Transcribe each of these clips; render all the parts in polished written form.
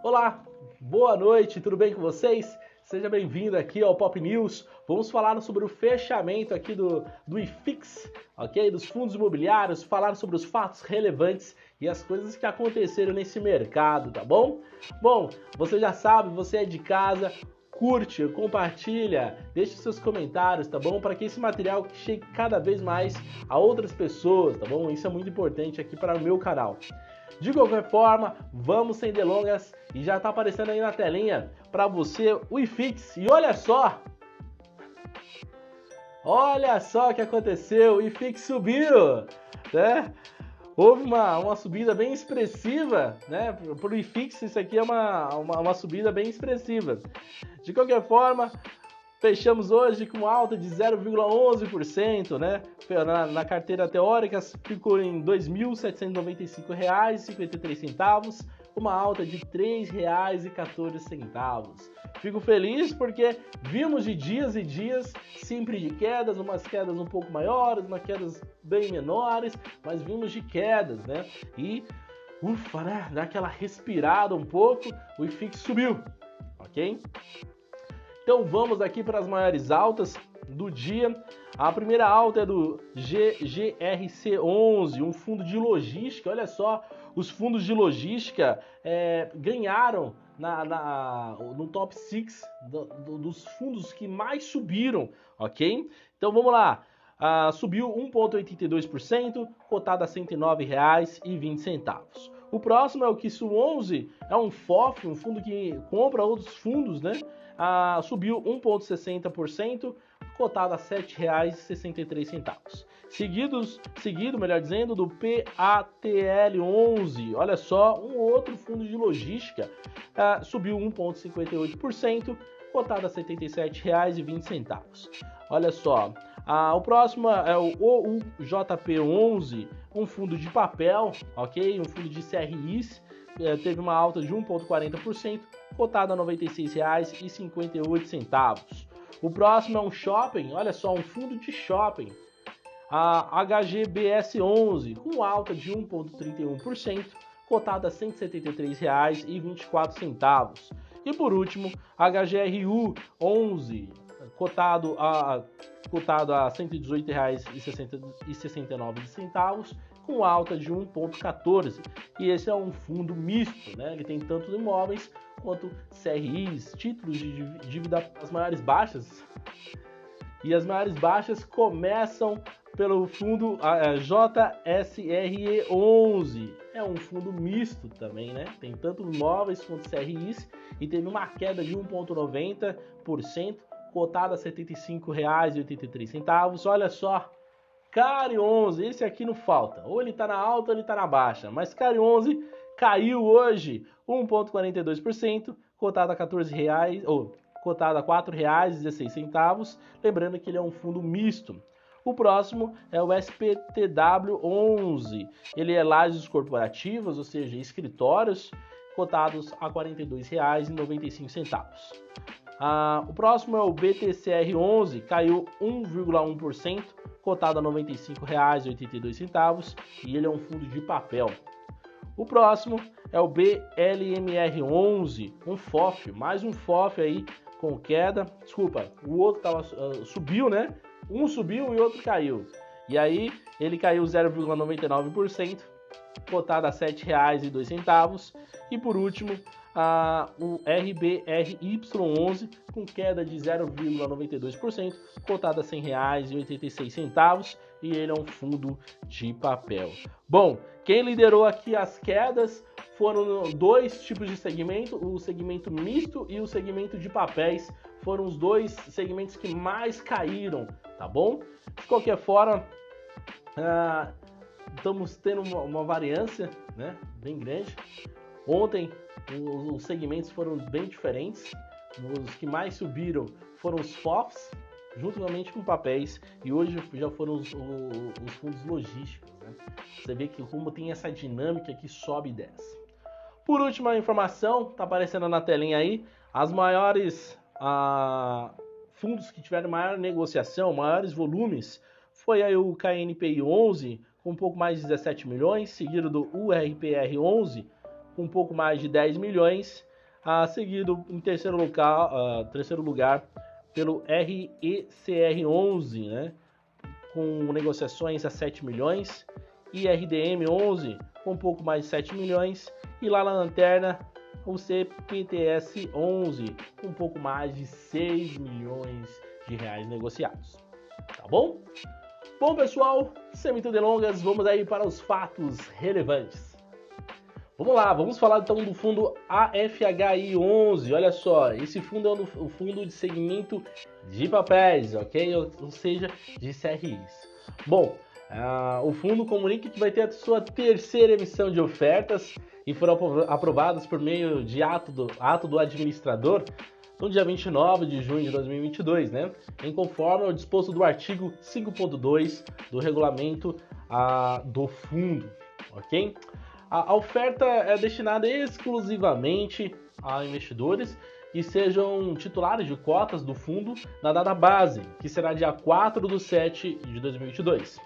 Olá, boa noite, tudo bem com vocês? Seja bem-vindo aqui ao Pop News. Vamos falar sobre o fechamento aqui do IFIX, ok? Dos fundos imobiliários, falar sobre os fatos relevantes e as coisas que aconteceram nesse mercado, tá bom? Bom, você já sabe, você é de casa, curte, compartilha, deixe seus comentários, tá bom? Para que esse material chegue cada vez mais a outras pessoas, tá bom? Isso é muito importante aqui para o meu canal. De qualquer forma, vamos sem delongas e já tá aparecendo aí na telinha para você o IFIX. E olha só o que aconteceu, o IFIX subiu, né? Houve uma subida bem expressiva, né? Para o IFIX isso aqui é uma subida bem expressiva. De qualquer forma, fechamos hoje com alta de 0,11%, né? Na carteira teórica ficou em R$ 2.795,53, uma alta de R$ 3,14. Fico feliz porque vimos de dias e dias sempre de quedas, umas quedas um pouco maiores, umas quedas bem menores, mas vimos de quedas, né? E ufa, né? Dá aquela respirada um pouco, o IFIX subiu, ok? Então vamos aqui para as maiores altas do dia. A primeira alta é do GGRC11, um fundo de logística. Olha só, os fundos de logística ganharam no top 6 dos fundos que mais subiram, ok? Então vamos lá. Subiu 1,82%, cotado a R$ 109,20. O próximo é o KISU11, é um FOF, um fundo que compra outros fundos, né? Subiu 1,60%, cotado a R$ 7,63. Seguido, melhor dizendo, do PATL11. Olha só, um outro fundo de logística subiu 1,58%, cotado a R$ 77,20. Olha só, o próximo é o OUJP11, um fundo de papel, ok? Um fundo de CRIs, teve uma alta de 1,40%, cotado a R$ 96,58. O próximo é um shopping, olha só, um fundo de shopping, a HGBS11, com alta de 1,31%, cotado a R$ 173,24. E por último, HGRU11, cotado a R$ 118,69, com alta de 1,14%. E esse é um fundo misto, né? Ele tem tanto imóveis quanto CRIs, títulos de dívida, as maiores baixas. E as maiores baixas começam pelo fundo JSRE11. É um fundo misto também, né? Tem tanto imóveis quanto CRIs e teve uma queda de 1,90%, cotado a R$ 75,83. Olha só, CARI11, esse aqui não falta. Ou ele tá na alta ou ele tá na baixa. Mas CARI11 caiu hoje 1,42%, cotado a R$ 14, cotado a R$ 4,16. Lembrando que ele é um fundo misto. O próximo é o SPTW11. Ele é lajes corporativas, ou seja, escritórios, cotados a R$ 42,95. O próximo é o BTCR11, caiu 1,1%, cotado a R$ 95,82, e ele é um fundo de papel. O próximo é o BLMR11, um FOF, mais um FOF aí com queda. Desculpa, o outro subiu, né? Um subiu e o outro caiu. E aí ele caiu 0,99%, cotado a R$ 7,02. E por último, o RBRY11 com queda de 0,92%, cotado a R$ 100,86, e ele é um fundo de papel. Bom, quem liderou aqui as quedas foram dois tipos de segmento, o segmento misto e o segmento de papéis. Foram os dois segmentos que mais caíram, tá bom? De qualquer forma, estamos tendo uma variância, né, bem grande. Ontem os segmentos foram bem diferentes. Os que mais subiram foram os FOFs, juntamente com papéis, e hoje já foram os fundos logísticos, né? Você vê que como tem essa dinâmica que sobe e desce. Por última informação, tá aparecendo na telinha aí, as maiores fundos que tiveram maior negociação, maiores volumes, foi aí o KNPI 11, com um pouco mais de 17 milhões, seguido do URPR 11, com um pouco mais de 10 milhões, seguido em terceiro lugar pelo RECR11, né, com negociações a 7 milhões, e RDM11 com um pouco mais de 7 milhões, e lá na lanterna o CPTS11 com um pouco mais de 6 milhões de reais negociados. Tá bom? Bom, pessoal, sem muitas delongas, vamos aí para os fatos relevantes. Vamos lá, vamos falar então do fundo AFHI11. Olha só, esse fundo é o fundo de segmento de papéis, ok? Ou seja, de CRIs. Bom, o fundo comunica que vai ter a sua terceira emissão de ofertas e foram aprovadas por meio de ato do administrador no dia 29 de junho de 2022, né? Em conforme ao disposto do artigo 5.2 do regulamento do fundo, ok? A oferta é destinada exclusivamente a investidores que sejam titulares de cotas do fundo na data base, que será dia 4/7 de 2022.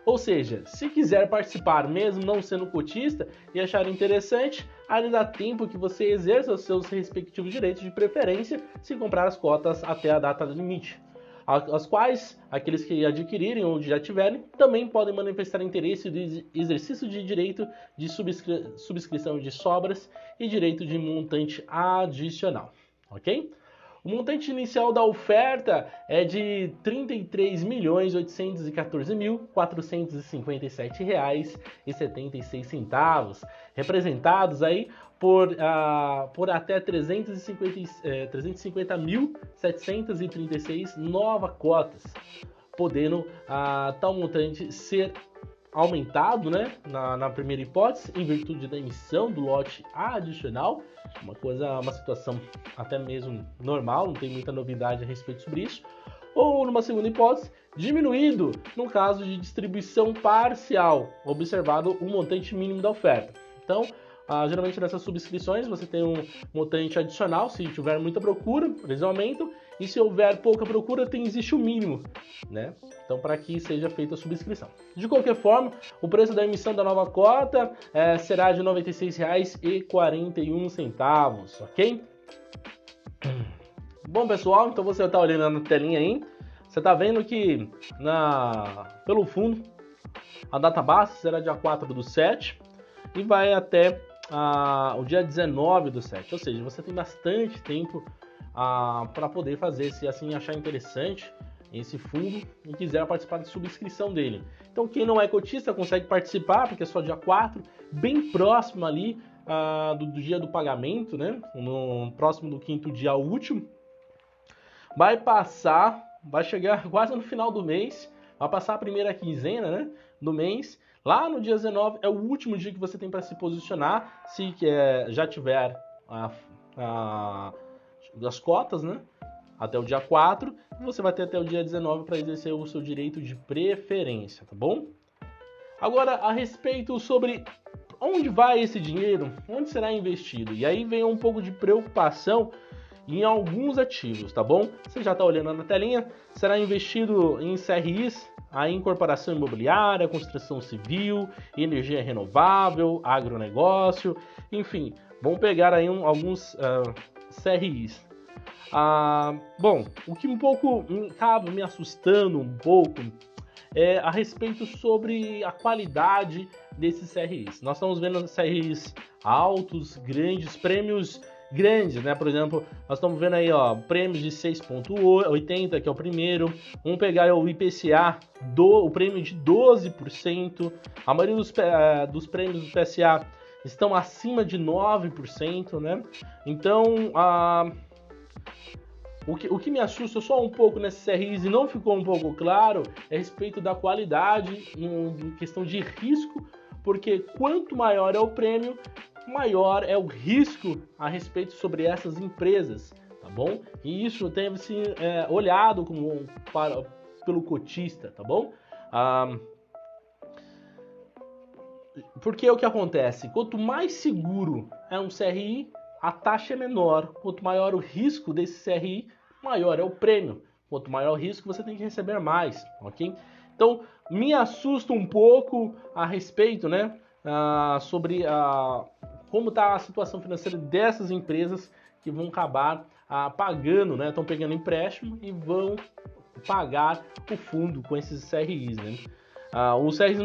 Ou seja, se quiser participar mesmo não sendo cotista e achar interessante, ainda dá tempo que você exerça os seus respectivos direitos de preferência se comprar as cotas até a data limite, as quais aqueles que adquirirem ou já tiverem também podem manifestar interesse do exercício de direito de subscrição de sobras e direito de montante adicional, ok? O montante inicial da oferta é de R$ 33.814.457,76, representados aí por até 350.736 novas cotas, podendo tal montante ser aumentado, né, na primeira hipótese, em virtude da emissão do lote adicional, uma situação até mesmo normal, não tem muita novidade a respeito sobre isso, ou numa segunda hipótese, diminuído no caso de distribuição parcial, observado o montante mínimo da oferta. Então, geralmente nessas subscrições você tem um montante adicional, se tiver muita procura, eles aumentam, e se houver pouca procura, existe o mínimo, né? Então, para que seja feita a subscrição. De qualquer forma, o preço da emissão da nova cota será de R$ 96,41, ok? Bom, pessoal, então você está olhando na telinha aí, você está vendo que pelo fundo, a data base será dia 4/7 e vai até o dia 19/7, ou seja, você tem bastante tempo para poder fazer, se assim achar interessante esse fundo e quiser participar da subscrição dele. Então quem não é cotista consegue participar, porque é só dia 4, bem próximo ali do dia do pagamento, né? Próximo do quinto dia útil. Vai chegar quase no final do mês, vai passar a primeira quinzena, né, do mês. Lá no dia 19 é o último dia que você tem para se posicionar, se já tiver as cotas, né? Até o dia 4, você vai ter até o dia 19 para exercer o seu direito de preferência, tá bom? Agora, a respeito sobre onde vai esse dinheiro, onde será investido, e aí vem um pouco de preocupação em alguns ativos, tá bom? Você já está olhando na telinha, será investido em CRIs, a incorporação imobiliária, construção civil, energia renovável, agronegócio, enfim, vamos pegar aí alguns CRIs. Bom, o que acaba me assustando um pouco é a respeito sobre a qualidade desses CRIs. Nós estamos vendo CRIs altos, grandes, prêmios grandes, né? Por exemplo, nós estamos vendo aí, prêmios de 6,80, que é o primeiro. Vamos pegar o IPCA, o prêmio de 12%. A maioria dos prêmios do PSA estão acima de 9%, né? Então, o que me assusta só um pouco nesses CRIs e não ficou um pouco claro é a respeito da qualidade em questão de risco, porque quanto maior é o prêmio, maior é o risco a respeito sobre essas empresas, tá bom? E isso deve ser olhado pelo cotista, tá bom? Porque o que acontece? Quanto mais seguro é um CRI, a taxa é menor. Quanto maior o risco desse CRI, maior é o prêmio. Quanto maior o risco, você tem que receber mais, ok? Então, me assusta um pouco a respeito, né, sobre como está a situação financeira dessas empresas que vão acabar pagando, né? Estão pegando empréstimo e vão pagar o fundo com esses CRIs, né? Os CRs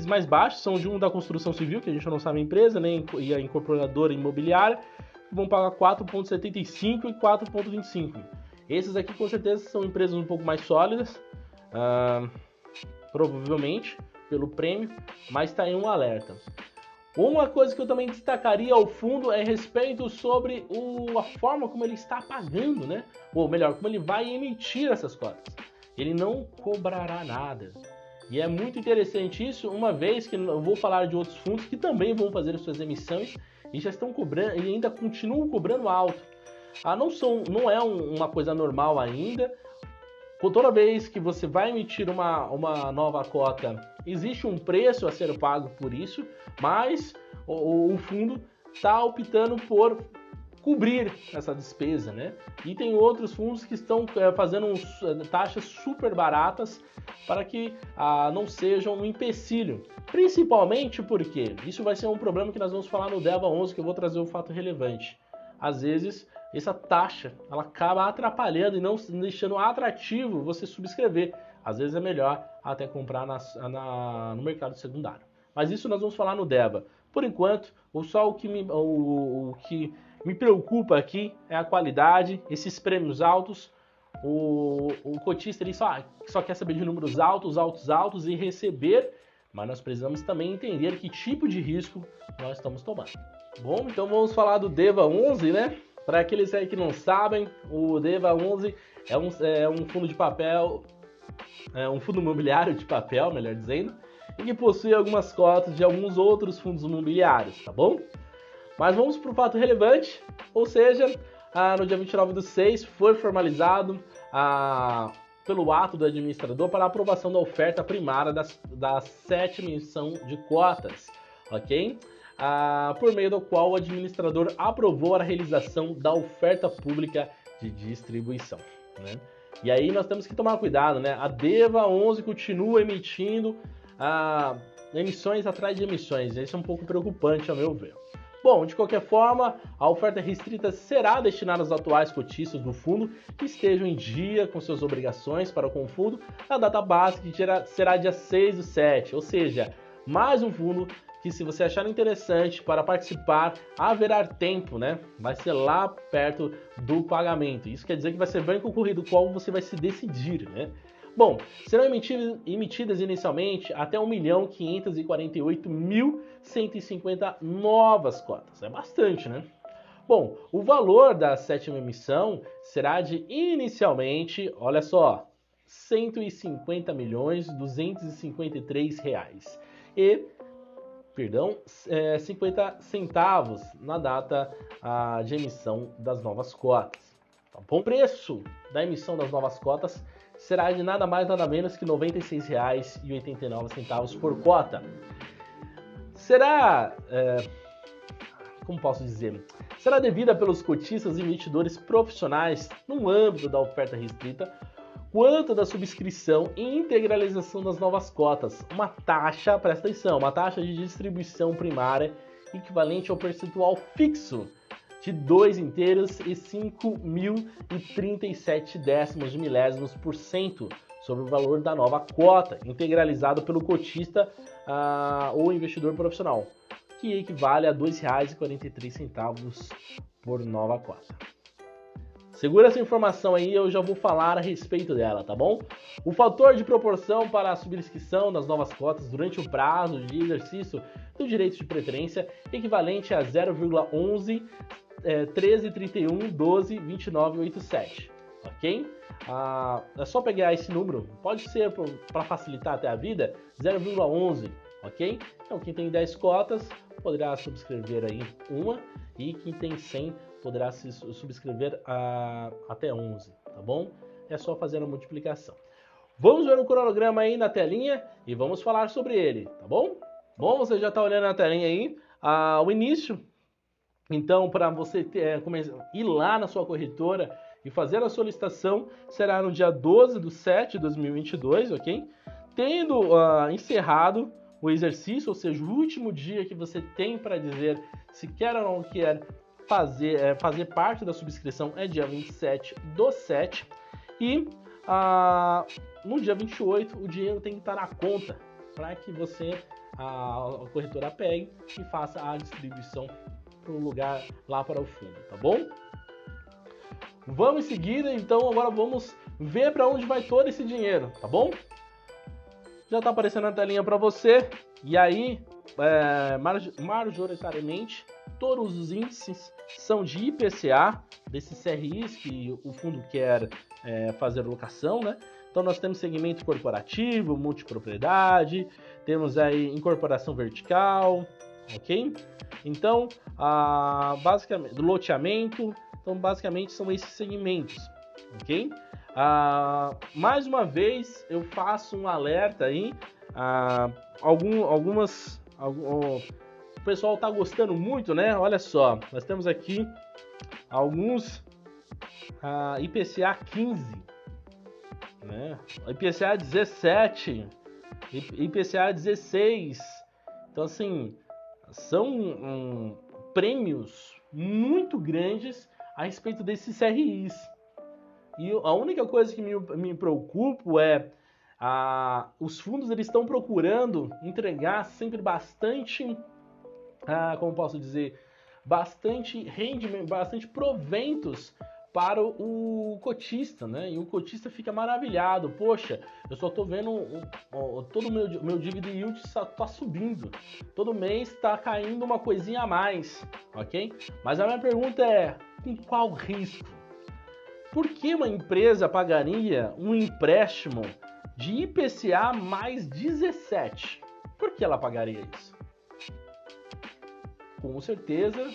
mais baixos são de um da construção civil, que a gente não sabe a empresa, né? E a incorporadora imobiliária, que vão pagar 4,75 e 4,25. Esses aqui com certeza são empresas um pouco mais sólidas, provavelmente pelo prêmio, mas está aí um alerta. Uma coisa que eu também destacaria ao fundo é respeito sobre a forma como ele está pagando, né? Ou melhor, como ele vai emitir essas cotas. Ele não cobrará nada. E é muito interessante isso, uma vez que eu vou falar de outros fundos que também vão fazer as suas emissões e já estão cobrando e ainda continuam cobrando alto. Não é uma coisa normal ainda. Toda vez que você vai emitir uma nova cota, existe um preço a ser pago por isso, mas o fundo está optando por cobrir essa despesa, né? E tem outros fundos que estão fazendo taxas super baratas para que não sejam um empecilho. Principalmente porque isso vai ser um problema que nós vamos falar no DEVA 11, que eu vou trazer um fato relevante. Às vezes, essa taxa ela acaba atrapalhando e não deixando atrativo você subscrever. Às vezes é melhor até comprar no mercado secundário. Mas isso nós vamos falar no DEVA. Por enquanto, só o que me preocupa aqui é a qualidade, esses prêmios altos. O cotista ele só quer saber de números altos e receber, mas nós precisamos também entender que tipo de risco nós estamos tomando. Bom, então vamos falar do DEVA 11, né? Para aqueles aí que não sabem, o DEVA 11 é um fundo de papel, um fundo imobiliário de papel, melhor dizendo, e que possui algumas cotas de alguns outros fundos imobiliários, tá bom? Mas vamos para o fato relevante, ou seja, no dia 29/6 foi formalizado pelo ato do administrador para a aprovação da oferta primária da 7ª emissão de cotas, ok? Por meio do qual o administrador aprovou a realização da oferta pública de distribuição, né? E aí nós temos que tomar cuidado, né? A DEVA 11 continua emitindo emissões atrás de emissões, isso é um pouco preocupante ao meu ver. Bom, de qualquer forma, a oferta restrita será destinada aos atuais cotistas do fundo que estejam em dia com suas obrigações para com o fundo na data base, que será dia 6/7, ou seja, mais um fundo que, se você achar interessante para participar, haverá tempo, né? Vai ser lá perto do pagamento. Isso quer dizer que vai ser bem concorrido, qual você vai se decidir, né? Bom, serão emitidas inicialmente até 1.548.150 novas cotas. É bastante, né? Bom, o valor da 7ª emissão será de, inicialmente, olha só, R$ 150.253 e 50 centavos na data de emissão das novas cotas. Tá bom? O preço da emissão das novas cotas será de nada mais nada menos que R$ 96,89 por cota. Será, como posso dizer, será devida pelos cotistas e investidores profissionais no âmbito da oferta restrita, quanto da subscrição e integralização das novas cotas. Uma taxa, presta atenção, uma taxa de distribuição primária equivalente ao percentual fixo de 2 inteiros e 5.037 décimos de milésimos por cento sobre o valor da nova cota, integralizado pelo cotista ou investidor profissional, que equivale a R$ 2,43 por nova cota. Segura essa informação aí, eu já vou falar a respeito dela, tá bom? O fator de proporção para a subscrição das novas cotas durante o prazo de exercício do direito de preferência equivalente a 0,11 13, 31, 12, 29, 87, ok? É só pegar esse número, pode ser para facilitar até a vida, 0,11, ok? Então quem tem 10 cotas poderá subscrever aí uma, e quem tem 100 poderá se subscrever até 11, tá bom? É só fazer a multiplicação. Vamos ver o cronograma aí na telinha e vamos falar sobre ele, tá bom? Bom, você já está olhando na telinha aí o início. Então, para você ir lá na sua corretora e fazer a solicitação, será no dia 12/7/2022, ok? Tendo encerrado o exercício, ou seja, o último dia que você tem para dizer se quer ou não quer fazer parte da subscrição é dia 27/7 e no dia 28 o dinheiro tem que estar na conta para que a corretora pegue e faça a distribuição para o lugar lá para o fundo, tá bom? Vamos em seguida, então agora vamos ver para onde vai todo esse dinheiro, tá bom? Já está aparecendo na telinha para você, e aí, majoritariamente, todos os índices são de IPCA, desses CRIs que o fundo quer fazer locação, né? Então nós temos segmento corporativo, multipropriedade, temos aí incorporação vertical, ok? Então, basicamente, loteamento, então basicamente são esses segmentos, ok? Mais uma vez eu faço um alerta aí, o pessoal está gostando muito, né? Olha só, nós temos aqui alguns IPCA 15, né? IPCA 17, IPCA 16. Então, assim, são prêmios muito grandes a respeito desses CRIs. E a única coisa que me preocupa é os fundos eles estão procurando entregar sempre bastante, como posso dizer, bastante rendimento, bastante proventos para o cotista, né? E o cotista fica maravilhado. Poxa, eu só estou vendo todo o meu dividend yield está subindo. Todo mês está caindo uma coisinha a mais, ok? Mas a minha pergunta é, com qual risco? Por que uma empresa pagaria um empréstimo de IPCA mais 17? Por que ela pagaria isso? Com certeza,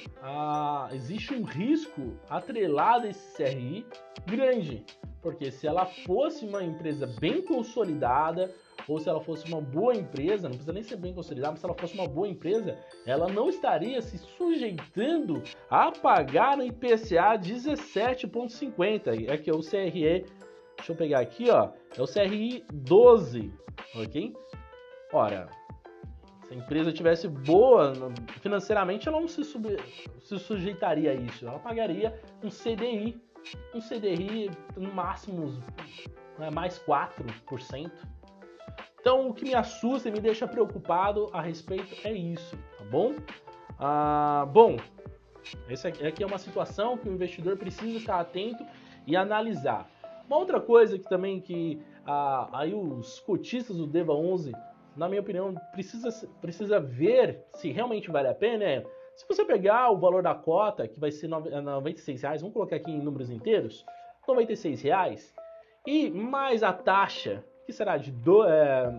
existe um risco atrelado a esse CRI grande, porque se ela fosse uma empresa bem consolidada, ou se ela fosse uma boa empresa, não precisa nem ser bem consolidada, mas se ela fosse uma boa empresa, ela não estaria se sujeitando a pagar no IPCA 17,50, é que é o CRE, deixa eu pegar aqui, ó, é o CRI 12, ok? Ora, se a empresa tivesse boa financeiramente, ela não se sujeitaria a isso. Ela pagaria um CDI no máximo mais 4%. Então, o que me assusta e me deixa preocupado a respeito é isso, tá bom? Bom, essa aqui é uma situação que o investidor precisa estar atento e analisar. Uma outra coisa que também aí os cotistas do DEVA11, na minha opinião, precisa ver se realmente vale a pena. Se você pegar o valor da cota, que vai ser R$96, vamos colocar aqui em números inteiros, R$96, e mais a taxa, que será de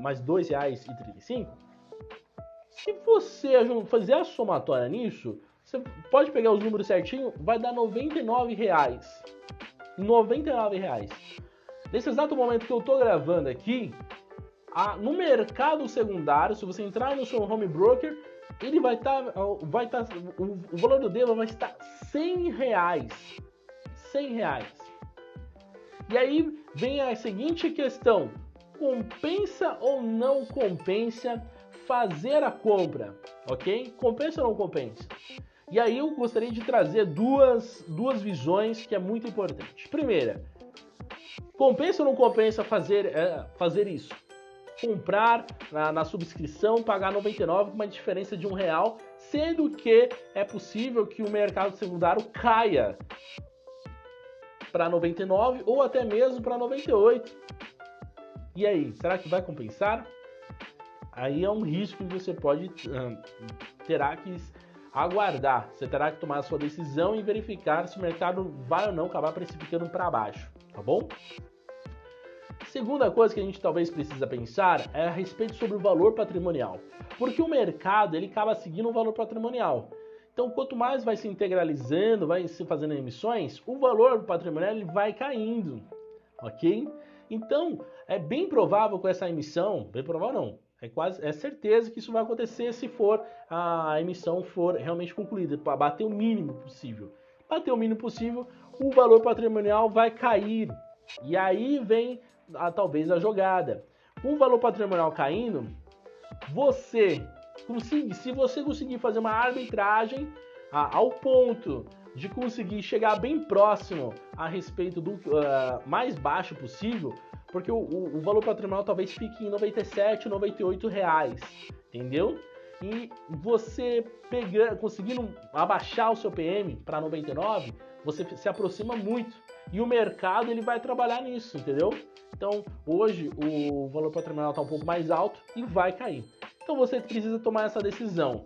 mais R$2,35, se você fazer a somatória nisso, você pode pegar os números certinho, vai dar R$99. R$99. Nesse exato momento que eu tô gravando aqui, no mercado secundário, se você entrar no seu home broker, ele o valor do DEVA vai estar R$100. R$100. E aí vem a seguinte questão: compensa ou não compensa fazer a compra, ok? Compensa ou não compensa? E aí eu gostaria de trazer duas visões que é muito importante. Primeira, compensa ou não compensa fazer isso? Comprar na subscrição, pagar R$99 com uma diferença de R$1, sendo que é possível que o mercado secundário caia para 99 ou até mesmo para 98. E aí, será que vai compensar? Aí é um risco que você terá que aguardar. Você terá que tomar a sua decisão e verificar se o mercado vai ou não acabar precificando para baixo, tá bom? Segunda coisa que a gente talvez precisa pensar é a respeito sobre o valor patrimonial, porque o mercado ele acaba seguindo o valor patrimonial. Então, quanto mais vai se integralizando, vai se fazendo emissões, o valor patrimonial ele vai caindo, ok? Então, é bem provável com essa emissão, bem provável não, é certeza que isso vai acontecer se a emissão for realmente concluída, para bater o mínimo possível. Bater o mínimo possível, o valor patrimonial vai cair. E aí vem talvez a jogada. Com o valor patrimonial caindo, se você conseguir fazer uma arbitragem ao ponto de conseguir chegar bem próximo a respeito do mais baixo possível, porque o valor patrimonial talvez fique em 97, 98 reais, entendeu? E você conseguindo abaixar o seu PM para 99, você se aproxima muito. E o mercado ele vai trabalhar nisso, entendeu? Então, hoje o valor patrimonial está um pouco mais alto e vai cair. Então, você precisa tomar essa decisão.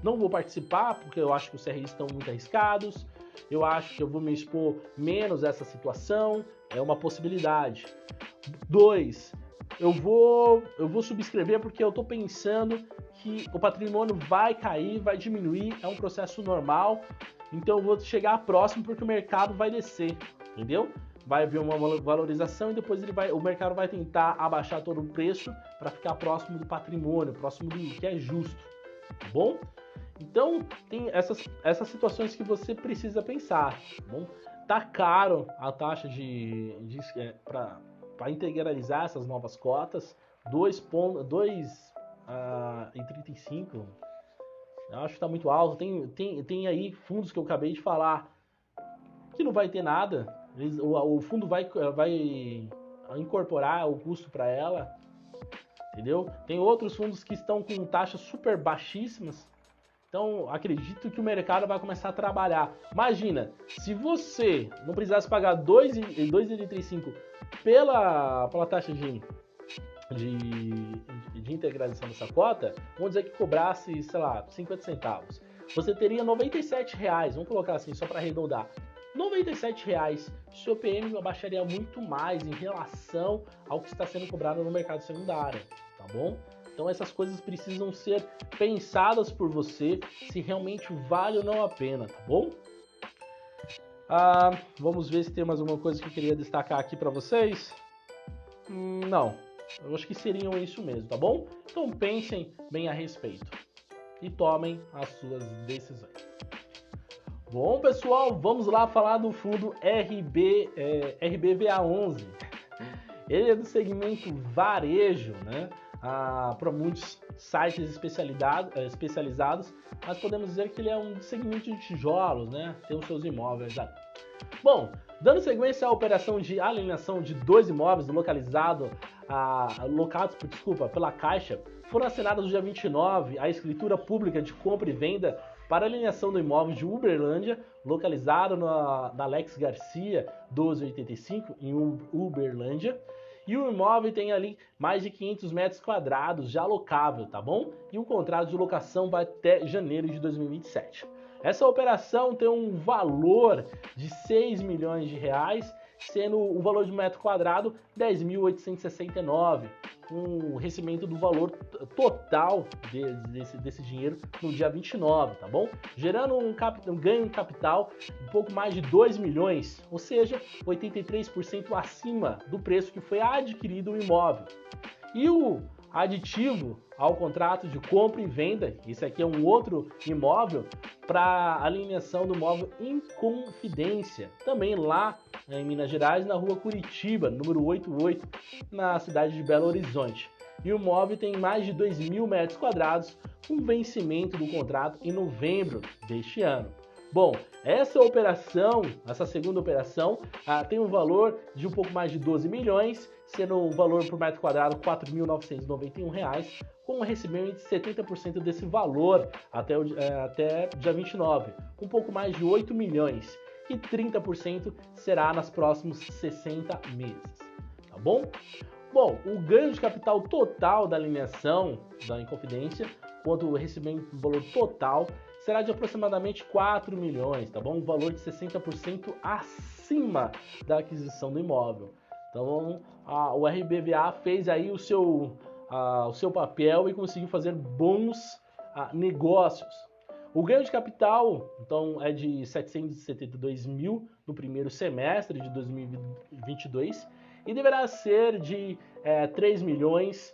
Não vou participar, porque eu acho que os CRIs estão muito arriscados. Eu acho que eu vou me expor menos a essa situação. É uma possibilidade. 2. Eu vou subscrever porque eu estou pensando que o patrimônio vai cair, vai diminuir. É um processo normal. Então, eu vou chegar próximo porque o mercado vai descer. Entendeu? Vai haver uma valorização e depois o mercado vai tentar abaixar todo o preço para ficar próximo do patrimônio, próximo do que é justo, tá bom? Então, tem essas situações que você precisa pensar, tá bom? Tá caro a taxa para integralizar essas novas cotas, 2,35, eu acho que está muito alto. Tem aí fundos que eu acabei de falar que não vai ter nada. O fundo vai incorporar o custo para ela, entendeu? Tem outros fundos que estão com taxas super baixíssimas. Então, acredito que o mercado vai começar a trabalhar. Imagina, se você não precisasse pagar 2,35 pela taxa de integralização dessa cota, vamos dizer que cobrasse, sei lá, 50 centavos. Você teria 97 reais, vamos colocar assim, só para arredondar. 97 reais, seu PM abaixaria muito mais em relação ao que está sendo cobrado no mercado secundário, tá bom? Então essas coisas precisam ser pensadas por você, se realmente vale ou não a pena, tá bom? Vamos ver se tem mais alguma coisa que eu queria destacar aqui para vocês. Não, eu acho que seriam isso mesmo, tá bom? Então pensem bem a respeito e tomem as suas decisões. Bom, pessoal, vamos lá falar do fundo RBVA11. Ele é do segmento varejo, né? Para muitos sites especializados, mas podemos dizer que ele é um segmento de tijolos, né? Tem os seus imóveis ali. Bom, dando sequência à operação de alienação de 2 imóveis locados pela Caixa, foram assinadas no dia 29 a escritura pública de compra e venda para alienação do imóvel de Uberlândia, localizado na Alex Garcia 1285, em Uberlândia. E o imóvel tem ali mais de 500 metros quadrados já locável, tá bom? E o contrato de locação vai até janeiro de 2027. Essa operação tem um valor de 6 milhões de reais, sendo o valor de metro quadrado 10.869, com o recebimento do valor total desse dinheiro no dia 29, tá bom? Gerando um ganho de capital um pouco mais de 2 milhões, ou seja, 83% acima do preço que foi adquirido o imóvel. E o aditivo ao contrato de compra e venda, esse aqui é um outro imóvel, para alienação do imóvel Inconfidência, também lá em Minas Gerais, na rua Curitiba, número 88, na cidade de Belo Horizonte. E o imóvel tem mais de 2.000 metros quadrados, com vencimento do contrato em novembro deste ano. Bom, essa segunda operação, tem um valor de um pouco mais de 12 milhões, sendo um valor por metro quadrado R$ 4.991, com um recebimento de 70% desse valor até dia 29, um pouco mais de 8 milhões, e 30% será nos próximos 60 meses, tá bom? Bom, o ganho de capital total da alienação da Inconfidência, quanto o recebimento do valor total, será de aproximadamente 4 milhões, tá bom? Um valor de 60% acima da aquisição do imóvel. Então, o RBVA fez aí o seu papel e conseguiu fazer bons negócios. O ganho de capital, então, é de 772 mil no primeiro semestre de 2022 e deverá ser de 3 milhões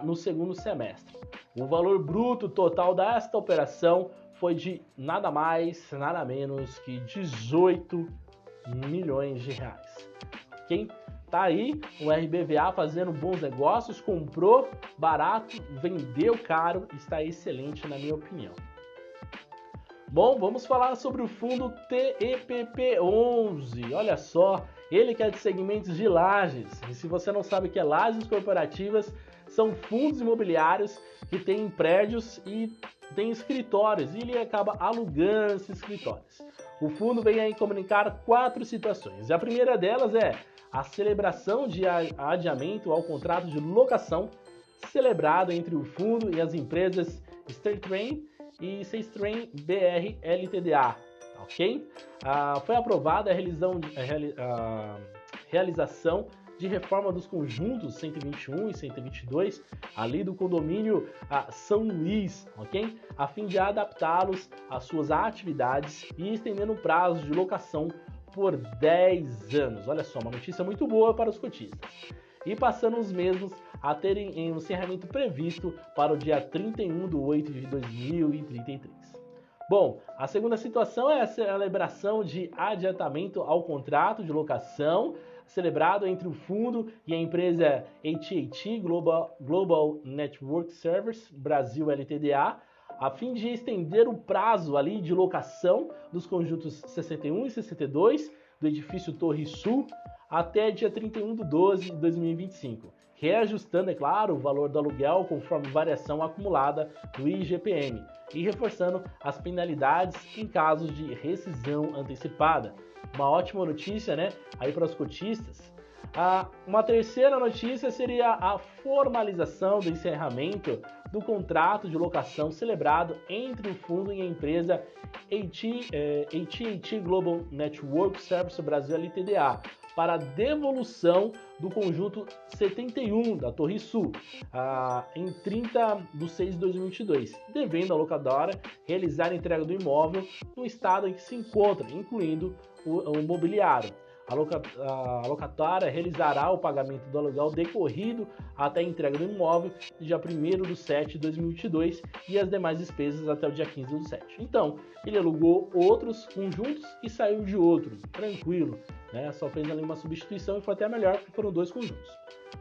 no segundo semestre. O valor bruto total desta operação foi de nada mais, nada menos que 18 milhões de reais. Ok? Tá aí o RBVA fazendo bons negócios, comprou barato, vendeu caro, está excelente na minha opinião. Bom, vamos falar sobre o fundo TEPP11. Olha só, ele que é de segmentos de lajes. E se você não sabe o que é lajes corporativas, são fundos imobiliários que têm prédios e têm escritórios. E ele acaba alugando esses escritórios. O fundo vem aí comunicar 4 situações. E a primeira delas é a celebração de adiamento ao contrato de locação celebrado entre o fundo e as empresas StayTrain e StayTrain BR LTDA, ok? Foi aprovada a realização de reforma dos conjuntos 121 e 122, ali do condomínio São Luís, ok? A fim de adaptá-los às suas atividades e estendendo o prazo de locação por 10 anos. Olha só, uma notícia muito boa para os cotistas. E passando os mesmos a terem um encerramento previsto para o dia 31/8/2033. Bom, a segunda situação é a celebração de adiantamento ao contrato de locação celebrado entre o fundo e a empresa AT&T Global Network Service Brasil LTDA, a fim de estender o prazo ali de locação dos conjuntos 61 e 62 do edifício Torre Sul até dia 31/12/2025, reajustando, é claro, o valor do aluguel conforme variação acumulada do IGPM e reforçando as penalidades em casos de rescisão antecipada. Uma ótima notícia, né, aí para os cotistas. Uma terceira notícia seria a formalização do encerramento do contrato de locação celebrado entre o fundo e a empresa AT&T Global Network Service Brasil LTDA para devolução do conjunto 71 da Torre Sul em 30/6/2022, devendo a locadora realizar a entrega do imóvel no estado em que se encontra, incluindo o mobiliário. A locatária realizará o pagamento do aluguel decorrido até a entrega do imóvel no dia 1/7/2022 e as demais despesas até o dia 15/7. Então, ele alugou outros conjuntos e saiu de outro, tranquilo, né? Só fez ali uma substituição e foi até melhor porque foram 2 conjuntos.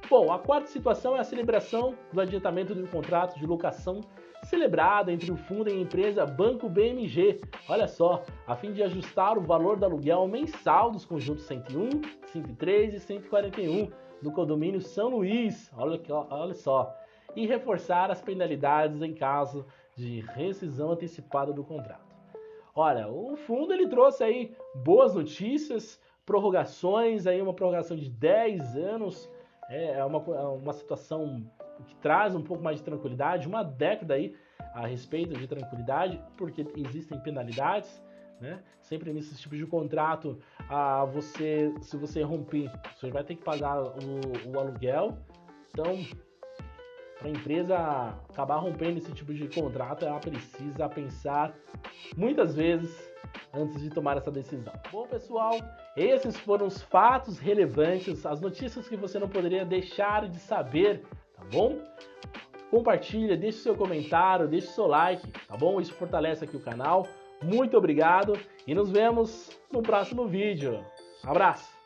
Bom, a quarta situação é a celebração do adiantamento do contrato de locação celebrada entre o fundo e a empresa Banco BMG, olha só, a fim de ajustar o valor do aluguel mensal dos conjuntos 101, 103 e 141 do condomínio São Luís, olha só, e reforçar as penalidades em caso de rescisão antecipada do contrato. Olha, o fundo ele trouxe aí boas notícias, prorrogações, aí uma prorrogação de 10 anos, é uma situação que traz um pouco mais de tranquilidade, uma década aí a respeito de tranquilidade, porque existem penalidades, né? Sempre nesses tipos de contrato, se você romper, você vai ter que pagar o aluguel. Então, para a empresa acabar rompendo esse tipo de contrato, ela precisa pensar muitas vezes antes de tomar essa decisão. Bom, pessoal, esses foram os fatos relevantes, as notícias que você não poderia deixar de saber, tá bom? Compartilha, deixe seu comentário, deixe seu like, tá bom? Isso fortalece aqui o canal. Muito obrigado e nos vemos no próximo vídeo. Abraço!